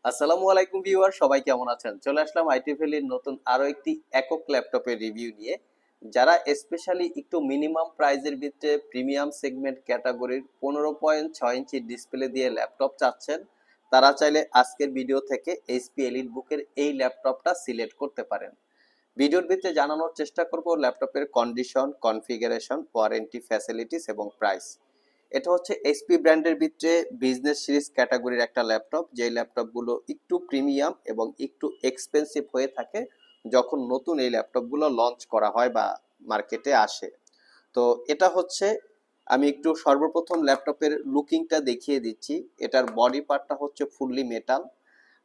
আসসালামু আলাইকুম ভিউয়ার, সবাই কেমন আছেন? চলে আসলাম আইটি ভ্যালির নতুন আরো একটি একক ল্যাপটপের রিভিউ নিয়ে। যারা স্পেশালি একটু মিনিমাম প্রাইজের ভিতরে প্রিমিয়াম সেগমেন্ট ক্যাটাগরির 15.6 ইঞ্চি ডিসপ্লে দিয়ে ল্যাপটপ চাচ্ছেন, তারা চাইলে আজকের ভিডিও থেকে এইচপি এলিট বুকের এই ল্যাপটপটা সিলেক্ট করতে পারেন। ভিডিওর ভিতরে জানানোর চেষ্টা করব ল্যাপটপের কন্ডিশন, কনফিগারেশন, ওয়ারেন্টি, ফ্যাসিলিটিস এবং প্রাইস। এটা হচ্ছে এইচপি ব্র্যান্ডের ভিতরে বিজনেস সিরিজ ক্যাটাগরির একটা ল্যাপটপ, যে ল্যাপটপগুলো একটু প্রিমিয়াম এবং একটু এক্সপেন্সিভ হয়ে থাকে যখন নতুন এই ল্যাপটপগুলো লঞ্চ করা হয় বা মার্কেটে আসে। তো এটা হচ্ছে, আমি একটু সর্বপ্রথম ল্যাপটপের লুকিংটা দেখিয়ে দিচ্ছি। এটার বডি পার্টটা হচ্ছে ফুললি মেটাল,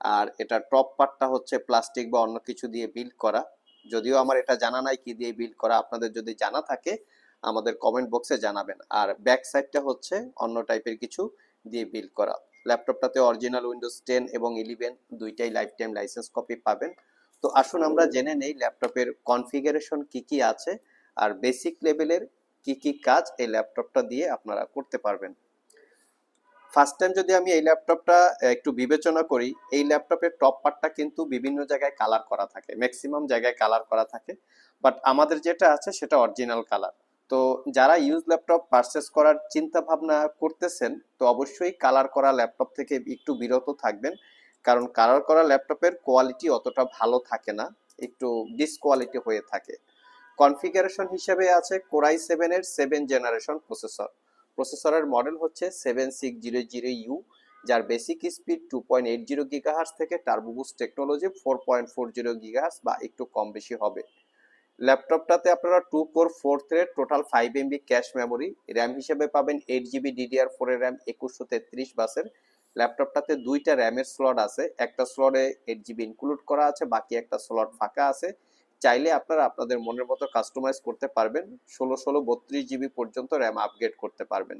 আর এটার টপ পার্টটা হচ্ছে প্লাস্টিক বা অন্য কিছু দিয়ে বিল্ড করা। যদিও আমার এটা জানা নাই কি দিয়ে বিল্ড করা, আপনাদের যদি জানা থাকে আমাদের কমেন্ট বক্সে জানাবেন। আর ব্যাক সাইডটা হচ্ছে অন্য টাইপের কিছু দিয়ে বিল্ড করা। ল্যাপটপটাতে অরিজিনাল উইন্ডোজ 10 এবং 11 দুইটাই লাইফ টাইম লাইসেন্স কপি পাবেন। তো আসুন আমরা জেনে নেই ল্যাপটপের কনফিগারেশন কি কি আছে আর বেসিক লেভেলের কি কি কাজ এই ল্যাপটপটা দিয়ে আপনারা করতে পারবেন। ফার্স্ট টাইম যদি আমি এই ল্যাপটপটা একটু বিবেচনা করি, এই ল্যাপটপের টপ পার্টটা কিন্তু বিভিন্ন জায়গায় কালার করা থাকে, ম্যাক্সিমাম জায়গায় কালার করা থাকে, বাট আমাদের যেটা আছে সেটা অরিজিনাল কালার। তো যারা ইউজ ল্যাপটপ পারচেস করার চিন্তা ভাবনা করতেছেন, তো অবশ্যই কালার করা ল্যাপটপ থেকে একটু বিরত থাকবেন, কারণ কালার করা ল্যাপটপের কোয়ালিটি অতটা ভালো থাকে না, একটু ডিসকোয়ালিটি হয়ে থাকে। কনফিগারেশন হিসেবে আছে কোরাই 7 এর 7 জেনারেশন প্রসেসর। প্রসেসরের মডেল হচ্ছে 7600U, যার বেসিক স্পিড 2.80 গিগাহার্টজ থেকে টার্বো বুস্ট টেকনোলজি 4.40 গিগাহার্টজ বা একটু কম বেশি হবে। ল্যাপটপটাতে আপনারা 2 core 4 thread total 5 MB cache memory, RAM হিসেবে পাবেন 8 GB DDR4 এর র্যাম 2133 বাসের। ল্যাপটপটাতে দুইটা র্যামের স্লট আছে, একটা স্লটে 8 GB ইনক্লুড করা আছে, বাকি একটা স্লট ফাঁকা আছে। চাইলে আপনারা আপনাদের মনের মতো কাস্টমাইজ করতে পারবেন, 16 32 GB পর্যন্ত র্যাম আপগ্রেড করতে পারবেন।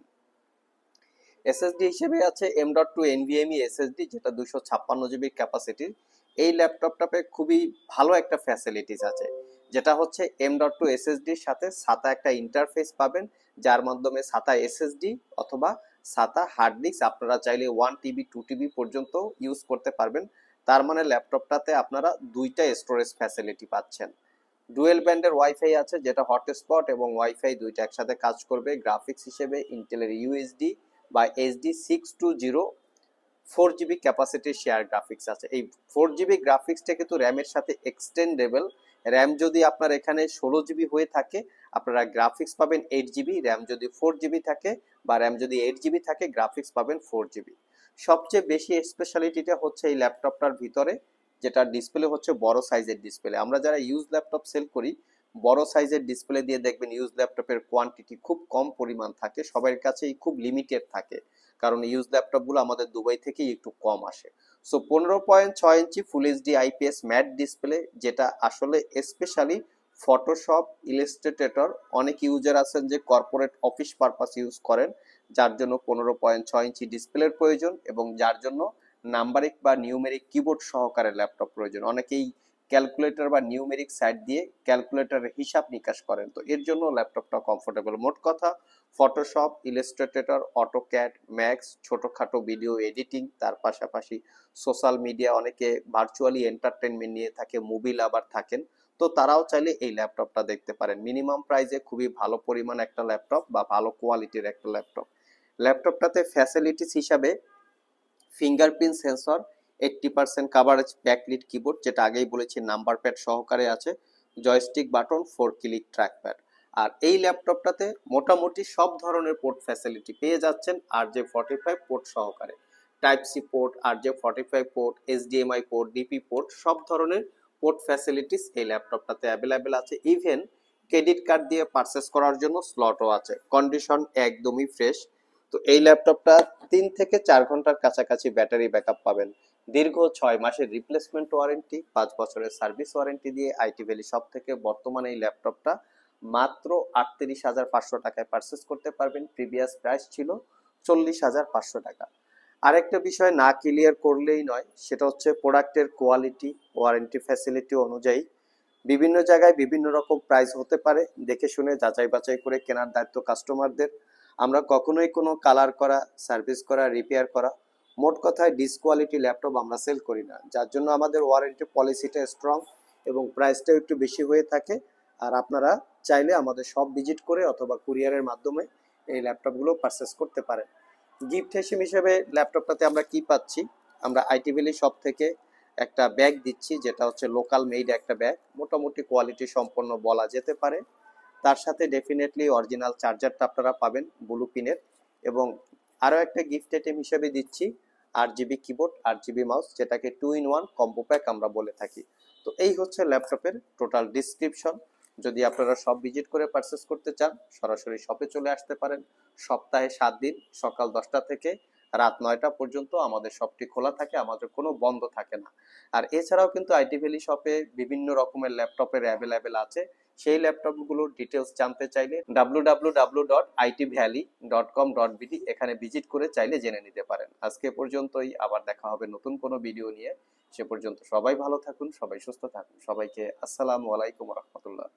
এসএসডি হিসেবে আছে M.2 NVMe এসএসডি, যেটা 256 GB ক্যাপাসিটির। এই ল্যাপটপটাতে খুবই ভালো একটা ফ্যাসিলিটিস আছে, যেটা হচ্ছে M.2 এসএসডির সাথে সাতা একটা ইন্টারফেস পাবেন, যার মাধ্যমে সাতা এসএসডি অথবা সাতা হার্ড ডিস্ক আপনারা চাইলে 1 TB 2 TB পর্যন্ত ইউজ করতে পারবেন। তার মানে ল্যাপটপটাতে আপনারা দুইটা স্টোরেজ ফ্যাসিলিটি পাচ্ছেন। ডুয়েল ব্যান্ডের ওয়াইফাই আছে, যেটা হটস্পট এবং ওয়াইফাই দুইটা একসাথে কাজ করবে। গ্রাফিক্স হিসেবে ইন্টেলের ইউএসডি বা HD 620 4 GB ক্যাপাসিটির শেয়ার গ্রাফিক্স আছে। এই 4 GB গ্রাফিক্সটা কিন্তু র্যামের সাথে এক্সটেন্ডেবল। র্যাম যদি আপনার এখানে 16 GB হয়ে থাকে, আপনারা গ্রাফিক্স পাবেন 8 GB। র্যাম যদি 4 GB থাকে বা র্যাম যদি 8 GB থাকে, গ্রাফিক্স পাবেন 4 GB। সবচেয়ে বেশি স্পেশালিটিটা হচ্ছে এই ল্যাপটপটার ভিতরে, যেটা ডিসপ্লে হচ্ছে বড় সাইজের ডিসপ্লে। আমরা যারা ইউজ ল্যাপটপ সেল করি, বড় সাইজের ডিসপ্লে দিয়ে দেখবেন ইউজ ল্যাপটপের কোয়ান্টিটি খুব কম পরিমাণ থাকে, সবার কাছেই খুব লিমিটেড থাকে, কারণ ইউজ ল্যাপটপগুলো আমাদের দুবাই থেকেই একটু কম আসে। So 15.6 inch full HD IPS matte display, যেটা আসলে স্পেশালি ফটোশপ, ইলাস্ট্রেটর, অনেক ইউজার আছেন যে কর্পোরেট অফিস পারপাস ইউজ করেন, যার জন্য 15.6 ইঞ্চি ডিসপ্লের প্রয়োজন এবং যার জন্য নাম্বারিক বা নিউমেরিক কিবোর্ড সহকারে ল্যাপটপ প্রয়োজন। অনেকেই ক্যালকুলেটর বা নিউমেরিক সাইট দিয়ে ক্যালকুলেটরের হিসাব নিকাশ করেন, তো এর জন্য ল্যাপটপটা কমফোর্টেবল। মোট কথা, ফটোশপ, ইলাস্ট্রেটর, অটোক্যাড, ম্যাক্স, ছোটখাটো ভিডিও এডিটিং, তার পাশাপাশি সোশ্যাল মিডিয়া, অনেকে ভার্চুয়ালি এন্টারটেনমেন্ট নিয়ে থাকে, মুভি লাভার থাকেন, তো তারাও চাইলে এই ল্যাপটপটা দেখতে পারেন। মিনিমাম প্রাইসে খুবই ভালো পরিমাণ একটা ল্যাপটপ বা ভালো কোয়ালিটির একটা ল্যাপটপ। ল্যাপটপটাতে ফ্যাসিলিটিস হিসাবে fingerprint sensor, 80% coverage backlit keyboard, যেটা আগেই বলেছি নাম্বার প্যাড সহকারে আছে, জয়স্টিক বাটন, 4 ক্লিক ট্র্যাকপ্যাড। আর এই ল্যাপটপটাতে মোটামুটি সব ধরনের পোর্ট ফ্যাসিলিটি পেয়ে যাচ্ছেন RJ45 পোর্ট সহকারে। Type C port, RJ45 port, HDMI port, DP port, সব ধরনের পোর্ট ফ্যাসিলিটিস এই ল্যাপটপটাতে অ্যাভেলেবেল আছে। ইভেন ক্রেডিট কার্ড দিয়ে পারচেস করার জন্য স্লটও আছে। কন্ডিশন একদমই ফ্রেশ। তো এই ল্যাপটপটা 3 থেকে 4 ঘন্টার কাছাকাছি ব্যাটারি ব্যাকআপ পাবেন। দীর্ঘ 6 মাসের রিপ্লেসমেন্ট ওয়ারেন্টি, 5 বছরের সার্ভিস ওয়ারেন্টি দিয়ে আইটি ভ্যালি সব থেকে বর্তমানে এই ল্যাপটপটা মাত্র 38,500 টাকায় পারচেস করতে পারবেন। প্রিভিয়াস প্রাইস ছিল 40,500 টাকা। আরেকটা বিষয় না ক্লিয়ার করলেই নয়, সেটা হচ্ছে প্রোডাক্টের কোয়ালিটি, ওয়ারেন্টি ফ্যাসিলিটি অনুযায়ী বিভিন্ন জায়গায় বিভিন্ন রকম প্রাইস হতে পারে। দেখে শুনে যাচাই বাছাই করে কেনার দায়িত্ব কাস্টমারদের। আমরা কখনোই কোনো কালার করা, সার্ভিস করা, রিপেয়ার করা মোট কথায় ডিসকোয়ালিটি ল্যাপটপ আমরা সেল করি না, যার জন্য আমাদের ওয়ারেন্টি পলিসিটা স্ট্রং এবং প্রাইসটাও একটু বেশি হয়ে থাকে। আর আপনারা চাইলে আমাদের শপ ভিজিট করে অথবা কুরিয়ারের মাধ্যমে এই ল্যাপটপগুলো পারচেস করতে পারেন। গিফট হিসেবে ল্যাপটপটাতে আমরা কি পাচ্ছি, আমরা আইটি ভ্যালি শপ থেকে একটা ব্যাগ দিচ্ছি, যেটা হচ্ছে লোকাল মেড একটা ব্যাগ, মোটামুটি কোয়ালিটি সম্পন্ন বলা যেতে পারে। তার সাথে ডেফিনেটলি অরিজিনাল চার্জারটা আপনারা পাবেন ব্লু পিনের, এবং আরও একটা গিফট আইটেম হিসেবে দিচ্ছি 8 জিবি কিবোর্ড 8 জিবি মাউস, যেটাকে 2-in-1 কম্বো প্যাক আমরা বলে থাকি। তো এই হচ্ছে ল্যাপটপের টোটাল ডিসক্রিপশন। যদি আপনারা শপ ভিজিট করে পারচেস করতে চান, সরাসরি শপে চলে আসতে পারেন। সপ্তাহে 7 দিন সকাল 10টা থেকে রাত 9টা পর্যন্ত আমাদের শপটি খোলা থাকে, আমাদের কোনো বন্ধ থাকে না। আর এছাড়াও কিন্তু আইটি ভ্যালি শপে বিভিন্ন রকমের ল্যাপটপের অ্যাভেলেবেল আছে। সেই ল্যাপটপগুলোর ডিটেলস জানতে চাইলে www.itvalley.com.bd এখানে ভিজিট করে চাইলে জেনে নিতে পারেন। আজকে পর্যন্তই, আবার দেখা হবে নতুন কোনো ভিডিও নিয়ে। সে পর্যন্ত সবাই ভালো থাকুন, সবাই সুস্থ থাকুন। সবাইকে আসসালামু আলাইকুম রহমতুল্লাহ।